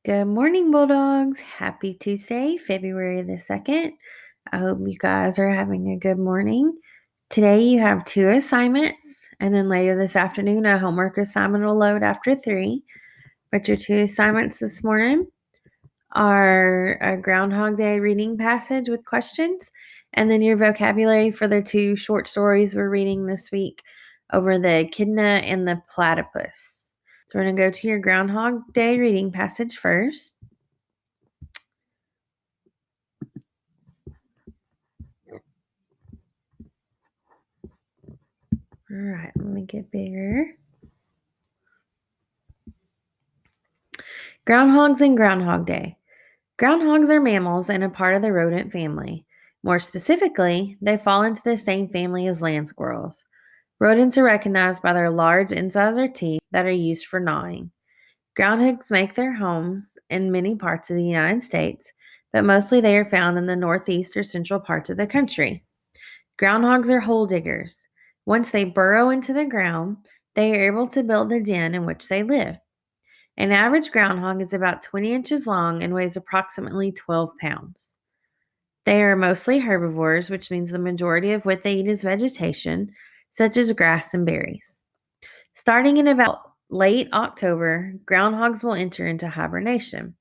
Good morning, Bulldogs. Happy Tuesday, February the 2nd. I hope you guys are having a good morning. Today you have 2 assignments, and then later this afternoon, a homework assignment will load after 3. But your 2 assignments this morning are a Groundhog Day reading passage with questions, and then your vocabulary for the 2 short stories we're reading this week over the Echidna and the Platypus. So we're going to go to your Groundhog Day reading passage first. All right, let me get bigger. Groundhogs and Groundhog Day. Groundhogs are mammals and a part of the rodent family. More specifically, they fall into the same family as land squirrels. Rodents are recognized by their large incisor teeth that are used for gnawing. Groundhogs make their homes in many parts of the United States, but mostly they are found in the northeast or central parts of the country. Groundhogs are hole diggers. Once they burrow into the ground, they are able to build the den in which they live. An average groundhog is about 20 inches long and weighs approximately 12 pounds. They are mostly herbivores, which means the majority of what they eat is vegetation, such as grass and berries. Starting in about late October, groundhogs will enter into hibernation.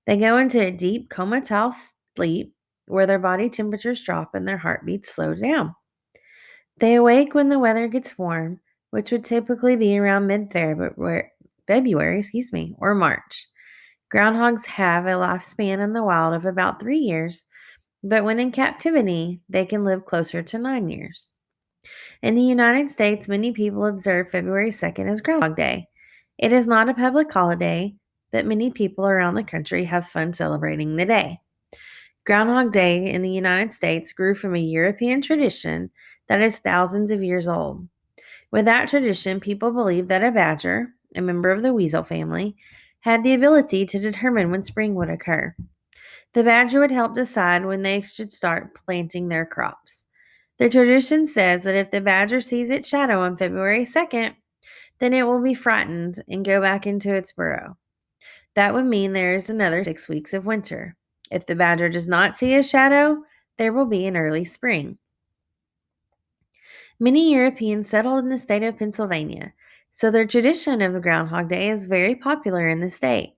They go into a deep comatose sleep where their body temperatures drop and their heartbeats slow down. They awake when the weather gets warm, which would typically be around February, or March. Groundhogs have a lifespan in the wild of about 3 years, but when in captivity, they can live closer to 9 years. In the United States, many people observe February 2nd as Groundhog Day. It is not a public holiday, but many people around the country have fun celebrating the day. Groundhog Day in the United States grew from a European tradition that is thousands of years old. With that tradition, people believed that a badger, a member of the weasel family, had the ability to determine when spring would occur. The badger would help decide when they should start planting their crops. The tradition says that if the badger sees its shadow on February 2nd, then it will be frightened and go back into its burrow. That would mean there is another 6 weeks of winter. If the badger does not see a shadow, there will be an early spring. Many Europeans settled in the state of Pennsylvania, so their tradition of the Groundhog Day is very popular in the state.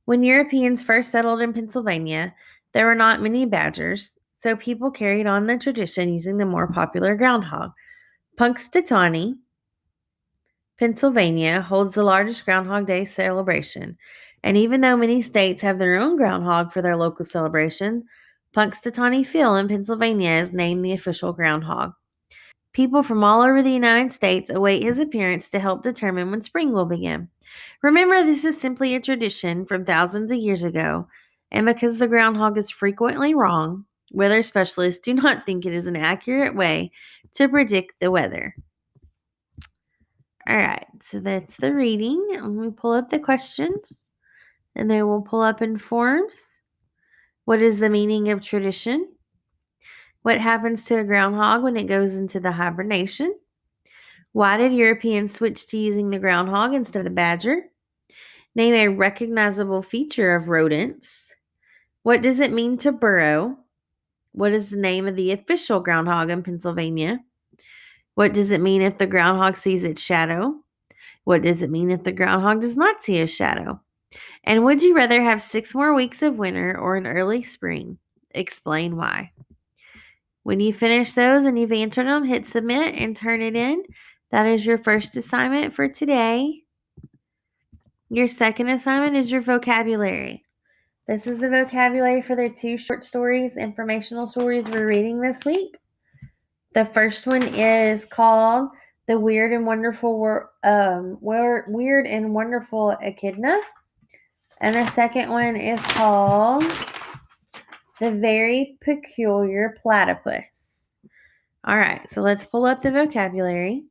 When Europeans first settled in Pennsylvania, there were not many badgers, so people carried on the tradition using the more popular groundhog. Punxsutawney, Pennsylvania, holds the largest Groundhog Day celebration, and even though many states have their own groundhog for their local celebration, Punxsutawney Phil in Pennsylvania is named the official groundhog. People from all over the United States await his appearance to help determine when spring will begin. Remember, this is simply a tradition from thousands of years ago, and because the groundhog is frequently wrong, weather specialists do not think it is an accurate way to predict the weather. All right, so that's the reading. Let me pull up the questions, and they will pull up in forms. What is the meaning of tradition? What happens to a groundhog when it goes into the hibernation? Why did Europeans switch to using the groundhog instead of badger? Name a recognizable feature of rodents. What does it mean to burrow? What is the name of the official groundhog in Pennsylvania? What does it mean if the groundhog sees its shadow? What does it mean if the groundhog does not see a shadow? And would you rather have 6 more weeks of winter or an early spring? Explain why. When you finish those and you've answered them, hit submit and turn it in. That is your first assignment for today. Your second assignment is your vocabulary. This is the vocabulary for the 2 short stories, informational stories we're reading this week. The first one is called The Weird and Wonderful Echidna. And the second one is called The Very Peculiar Platypus. All right, so let's pull up the vocabulary.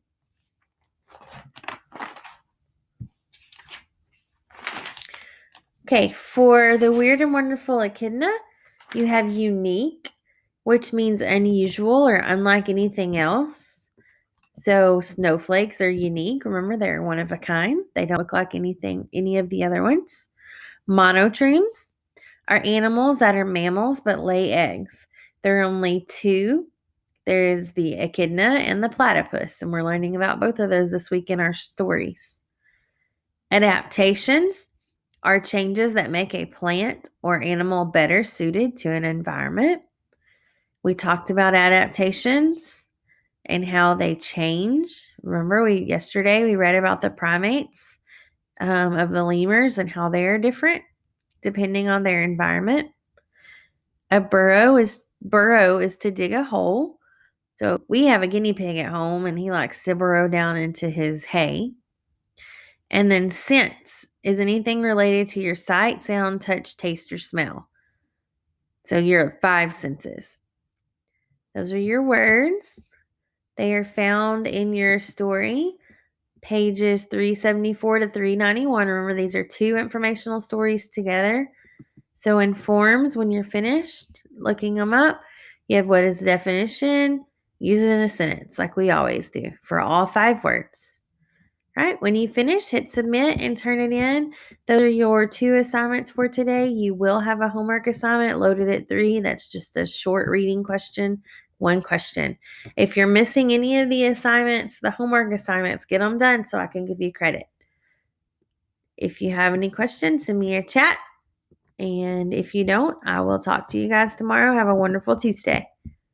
Okay, for The Weird and Wonderful Echidna, you have unique, which means unusual or unlike anything else. So snowflakes are unique. Remember, they're one of a kind. They don't look like any of the other ones. Monotremes are animals that are mammals but lay eggs. There are only two. There is the echidna and the platypus, and we're learning about both of those this week in our stories. Adaptations are changes that make a plant or animal better suited to an environment. We talked about adaptations and how they change. Remember, yesterday we read about the primates of the lemurs and how they are different depending on their environment. A burrow is to dig a hole. So we have a guinea pig at home and he likes to burrow down into his hay. And then sense is anything related to your sight, sound, touch, taste, or smell. So your 5 senses. Those are your words. They are found in your story, pages 374 to 391. Remember, these are 2 informational stories together. So in forms, when you're finished looking them up, you have what is the definition, use it in a sentence like we always do for all 5 words. Right? When you finish, hit submit and turn it in. Those are your 2 assignments for today. You will have a homework assignment loaded at 3. That's just a short reading question, 1 question. If you're missing any of the assignments, the homework assignments, get them done so I can give you credit. If you have any questions, send me a chat. And if you don't, I will talk to you guys tomorrow. Have a wonderful Tuesday.